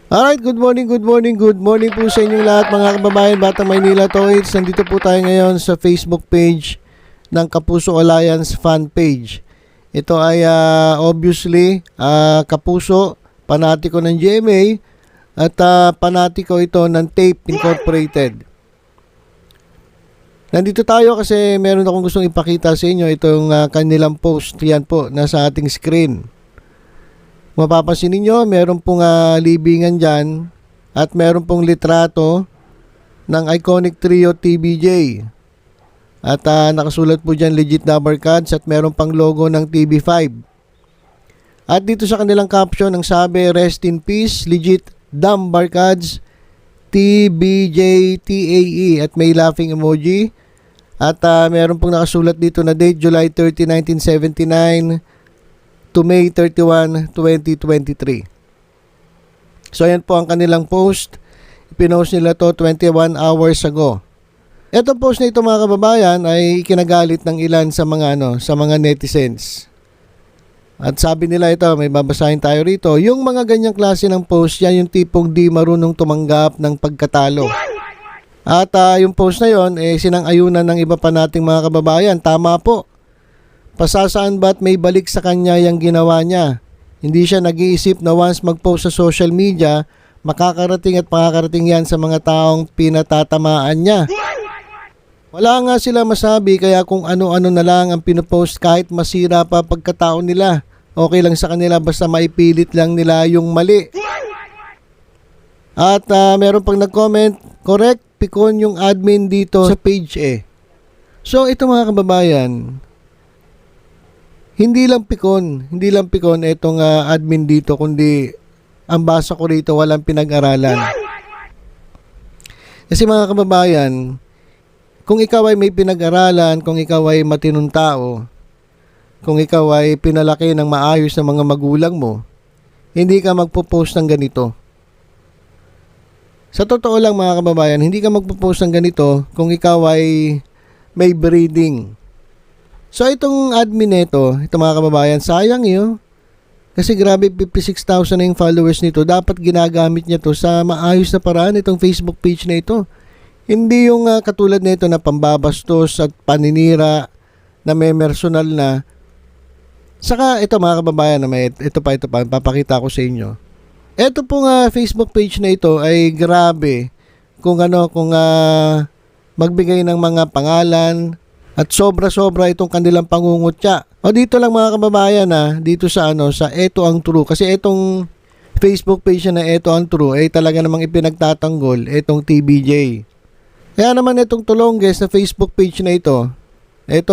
Alright, good morning po sa inyong lahat mga kababayan, Batang Maynila Toys. Nandito po tayo ngayon sa Facebook page ng Kapuso Alliance fan page. Ito ay obviously Kapuso, panatiko ng GMA at panatiko ito ng Tape Incorporated. Nandito tayo kasi meron akong gustong ipakita sa inyo itong kanilang post. Yan po, nasa ating screen. Mapapansin ninyo, meron pong libingan dyan at meron pong litrato ng iconic trio TBJ. At nakasulat po dyan legit number cards at meron pang logo ng TB5. At dito sa kanilang caption, ang sabi, rest in peace, legit number cards, TBJ TAE at may laughing emoji. At meron pong nakasulat dito na date July 30, 1979 to May 31, 2023. So ayan po ang kanilang post. Pinost nila to 21 hours ago. Ito post na ito mga kababayan ay ikinagalit ng ilan sa mga netizens. At sabi nila ito, may babasahin tayo rito, yung mga ganyang klase ng post, yan yung tipong di marunong tumanggap ng pagkatalo. At yung post na yon sinang-ayunan ng iba pa nating mga kababayan. Tama po. Pasasaan ba't may balik sa kanya yung ginawa niya? Hindi siya nag-iisip na once mag-post sa social media, makakarating at makakarating yan sa mga taong pinatatamaan niya. Wala nga sila masabi kaya kung ano-ano na lang ang pinopost kahit masira pa pagkatao nila. Okay lang sa kanila basta maipilit lang nila yung mali. At meron pang nag-comment, correct, pikon yung admin dito sa page eh. So ito mga kababayan, hindi lang pikon itong admin dito, kundi ang basa ko rito walang pinag-aralan. Kasi mga kababayan, kung ikaw ay may pinag-aralan, kung ikaw ay matinong tao, kung ikaw ay pinalaki ng maayos ng mga magulang mo, hindi ka magpo-post ng ganito. Sa totoo lang mga kababayan, hindi ka magpo-post ng ganito kung ikaw ay may breeding. So itong admin nito, itong mga kababayan, sayang yun. Kasi grabe 56,000 na yung followers nito. Dapat ginagamit niya to sa maayos na paraan itong Facebook page na ito. Hindi yung katulad nito na pambabastos at paninira na may personal na. Saka ito mga kababayan, ito pa, papakita ko sa inyo. Ito pong Facebook page na ito ay grabe kung magbigay ng mga pangalan. At sobra-sobra itong kanilang pangungutya. O dito lang mga kababayan dito sa sa Eto Ang True. Kasi itong Facebook page na Eto Ang True ay talaga namang ipinagtatanggol itong TBJ. Kaya naman itong tulongges na Facebook page na ito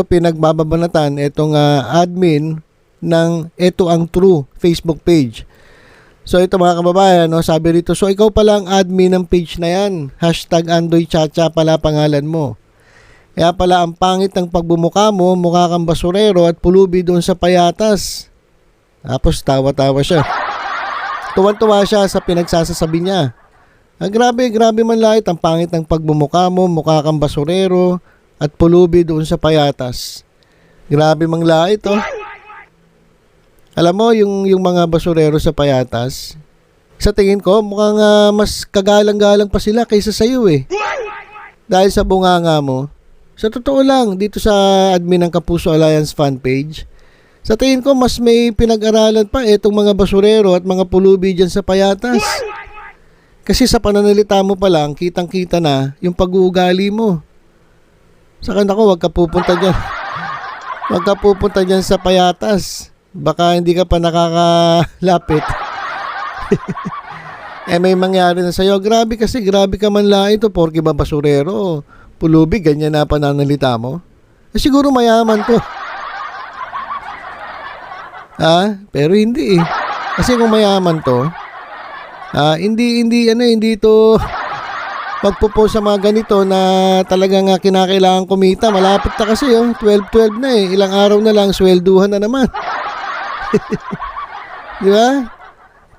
pinagbababanatan itong admin ng Eto Ang True Facebook page. So ito mga kababayan, sabi rito, so ikaw pala ang admin ng page na yan. #AndoyChacha pala pangalan mo. Kaya pala ang pangit ng pagbumuka mo, mukha kang basurero at pulubi doon sa payatas. Tapos tawa-tawa siya. Tuwan-tuwa siya sa pinagsasasabi niya. Grabe man lahit ang pangit ng pagbumuka mo, mukha kang basurero at pulubi doon sa payatas. Grabe mang lahit Alam mo yung mga basurero sa payatas, sa tingin ko mukhang mas kagalang-galang pa sila kaysa sa iyo Dahil sa bunganga mo. Sa totoo lang, dito sa admin ng Kapuso Alliance fan page, sa tingin ko mas may pinag-aralan pa itong mga basurero at mga pulubi dyan sa payatas. Kasi sa pananalita mo pa lang, kitang-kita na yung pag-uugali mo. Saka nako, wag ka pupunta dyan. Wag ka pupunta dyan sa payatas. Baka hindi ka pa nakakalapit. May mangyari na sa'yo. Grabe ka man lang ito, porke ba basurero? Pulubi, ganyan na pananalita mo? Siguro mayaman to. Pero hindi Kasi kung mayaman to, hindi to magpo-post sa mga ganito na talagang kinakailangan kumita. Malapit na kasi 12-12 na Ilang araw na lang, swelduhan na naman. Di ba?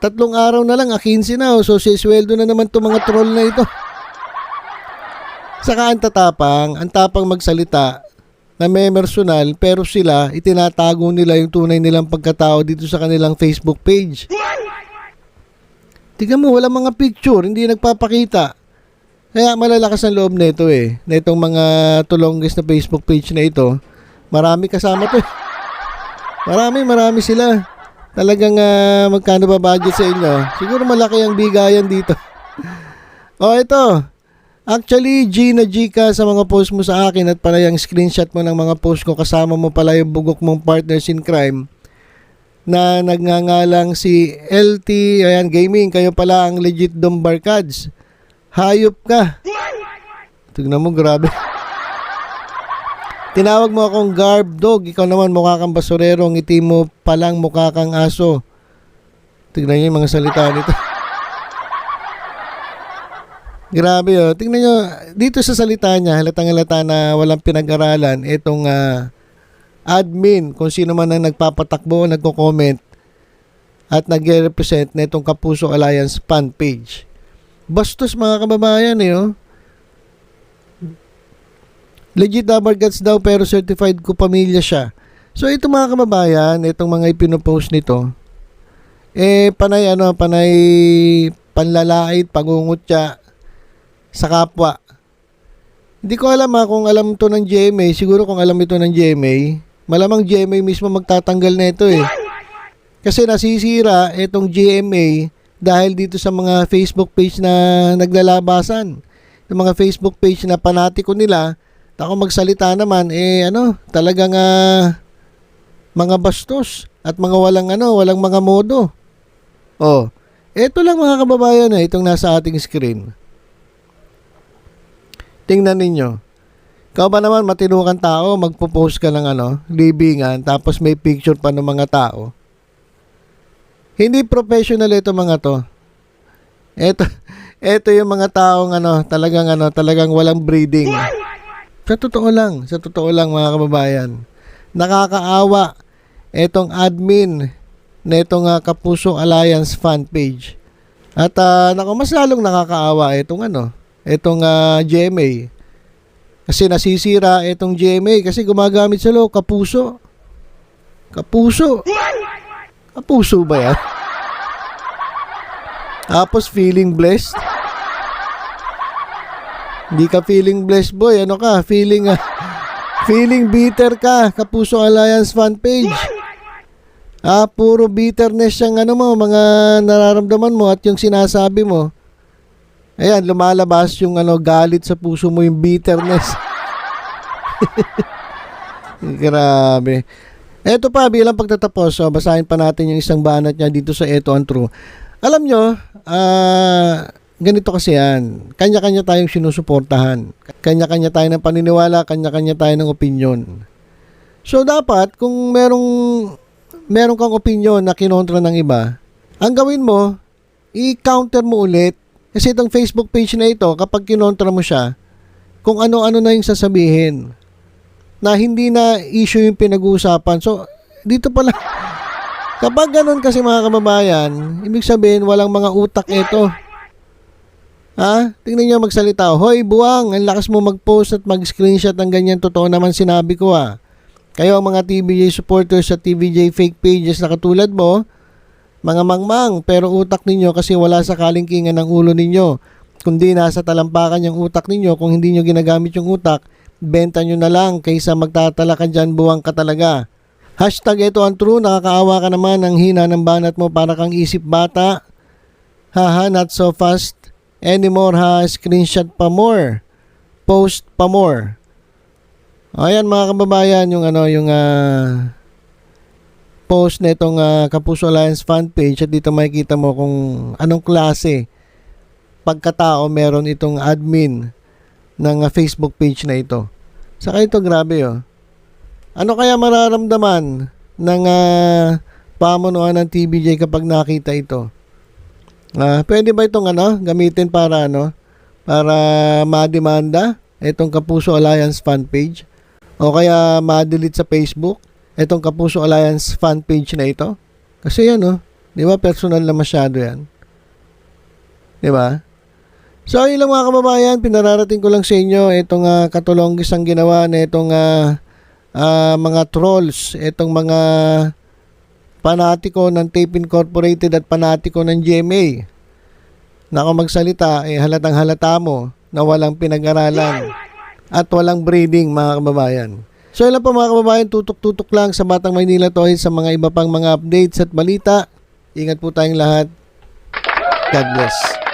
3 araw na lang, 15 na So sweldo na naman to mga troll na ito. Saka ang tapang magsalita na may personal pero sila itinatago nila yung tunay nilang pagkatao dito sa kanilang Facebook page. Tingnan mo, walang mga picture, hindi nagpapakita. Kaya malalakas ang loob nito eh. Na itong mga tulonggis na Facebook page na ito. Marami kasama to eh. Marami sila. Talagang magkano ba budget sa inyo? Siguro malaki ang bigayan dito. O ito. Actually, G na G ka sa mga post mo sa akin at pala yung screenshot mo ng mga post ko, kasama mo pala yung bugok mong partners in crime na nagngangalang si LT, ayan, Gaming. Kayo pala ang legit Dombarkads. Hayop ka. Tignan mo, grabe. Tinawag mo akong garb dog. Ikaw naman mukha kang basurero. Ngiti mo palang mukha kang aso. Tignan niyo yung mga salita nito. Grabe oh. Tingnan nyo, dito sa salita niya, halatang-halata na walang pinag-aralan itong admin, kung sino man ang nagpapatakbo, nagko-comment at nag-represent na itong Kapuso Alliance fan page. Bastos mga kababayan eh oh. Legit Dombarkads daw pero certified ko pamilya siya. So ito mga kababayan, itong mga ipinopost nito, panay panlalait, pangungutya sa kapwa. Hindi ko alam kung alam to ng GMA. Siguro kung alam ito ng GMA, malamang GMA mismo magtatanggal na ito eh. Kasi nasisira itong GMA dahil dito sa mga Facebook page na naglalabasan. Yung mga Facebook page na panatiko nila, ako magsalita naman, talagang mga bastos at mga walang mga modo. Oh, eto lang mga kababayan itong nasa ating screen. Tingnan ninyo. Ikaw ba naman matino kang tao, magpo-post ka ng libingan, tapos may picture pa ng mga tao. Hindi professional ito mga to. Ito yung mga taong talagang walang breeding. Sa totoo lang mga kababayan. Nakakaawa itong admin na itong Kapuso Alliance fan page. At mas lalong nakakaawa itong GMA. Kasi nasisira itong GMA kasi gumagamit sila Kapuso. Kapuso ba yan? Tapos feeling blessed. Hindi ka feeling blessed boy. Ano ka? Feeling bitter ka. Kapuso Alliance fan page. Puro bitterness yung mga nararamdaman mo at yung sinasabi mo. Ayan, lumalabas yung galit sa puso mo, yung bitterness. Grabe. Eto pa, bilang pagtatapos, basahin pa natin yung isang banat niya dito sa Eto ang True. Alam nyo, ganito kasi yan. Kanya-kanya tayong sinusuportahan. Kanya-kanya tayo ng paniniwala, kanya-kanya tayo ng opinion. So, dapat, kung meron kang opinion na kinontra ng iba, ang gawin mo, i-counter mo ulit. Kasi itong Facebook page na ito, kapag kinontra mo siya, kung ano-ano na yung sasabihin, na hindi na issue yung pinag-uusapan. So, dito pala, kapag ganun kasi mga kababayan, ibig sabihin, walang mga utak ito. Tingnan nyo magsalita. Hoy, buwang, ang lakas mo mag-post at mag-screenshot ng ganyan. Totoo naman sinabi ko Kayo ang mga TVJ supporters sa TVJ fake pages na katulad mo, mga mangmang, pero utak ninyo kasi wala sa kalingkingan ng ulo ninyo. Kundi nasa talampakan yung utak ninyo. Kung hindi nyo ginagamit yung utak, benta nyo na lang kaysa magtatala ka dyan, buwang ka talaga. Hashtag Eto ang True, nakakaawa ka naman, ang hina ng banat mo para kang isip bata. Haha, not so fast anymore ha, screenshot pa more. Post pa more. Ayan mga kababayan, yung post na itong Kapuso Alliance fan page at dito makikita mo kung anong klase pagkatao meron itong admin ng Facebook page na ito. Saka ito grabe Ano kaya mararamdaman ng pamunuan ng TVJ kapag nakita ito? Pwede ba itong gamitin para para mademanda itong Kapuso Alliance fan page? O kaya ma-delete sa Facebook itong Kapuso Alliance fan page na ito? Kasi yan di ba personal na masyado yan? Di ba? So ayun lang mga kababayan, pinararating ko lang sa inyo itong katulonggis ang ginawa na itong mga trolls, itong mga panatiko ng Tape Incorporated at panatiko ng GMA. na kung magsalita, halatang halata mo na walang pinag-aralan at walang breeding, mga kababayan. So ilan po mga kababayan, tutok-tutok lang sa Batang Maynila Toys sa mga iba pang mga updates at balita. Ingat po tayong lahat. God bless.